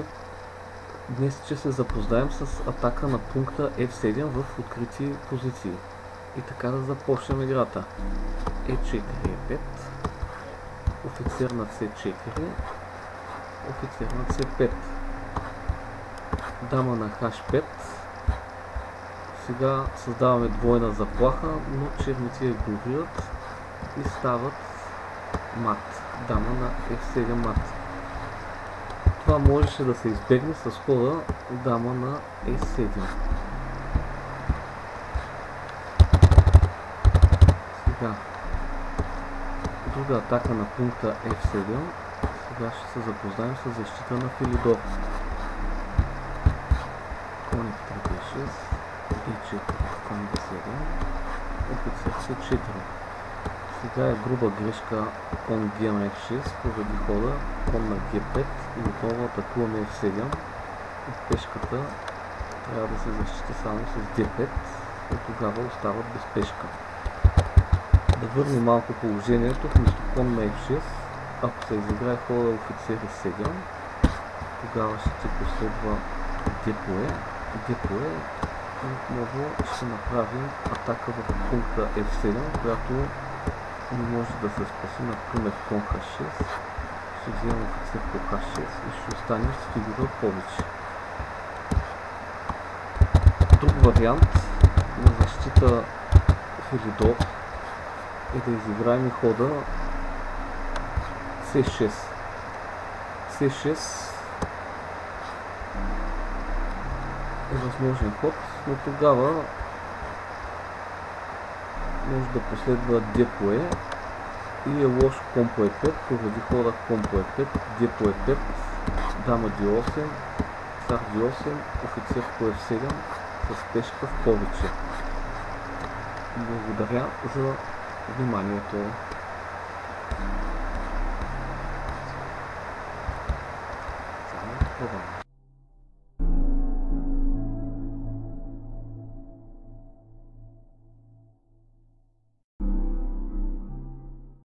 повече. Днес ще се запознаем с атака на пункта F7 в открити позиции. И така да започнем играта. E4, E5, офицер на C4, офицер на C5, дама на H5. Сега създаваме двойна заплаха, но черните игнорират и стават мат. Дама на F7 мат. Това можеше да се избегне с хода дама на E7. Сега друга атака на пункта F7. Сега ще се запознаем с защита на Филидор. Конь F3, B6, E4, конь B7, офицер C4. Сега е груба грешка кон G на F6 поради хода кон на G5 и отново атакуваме F7. От пешката трябва да се защити само с D5 и тогава остават без пешка. Да върнем малко положението. Вместо кон на F6, ако се изиграе хода офицер E7, тогава ще последва D по E. D по E и отново ще направим атака в пункта F7, която не може да се спаси, например кон H6, ще вземем офицер по H6 и ще останем с фигура повече. Друг вариант на защита Филидор е да изиграем хода C6. C6 е възможен ход, но тогава може да последва D по E и е лошо кон по E5 поради хода кон по E5, D по E5, дама D8, цар D8, офицер по F7 с пешка в повече. Благодаря за вниманието.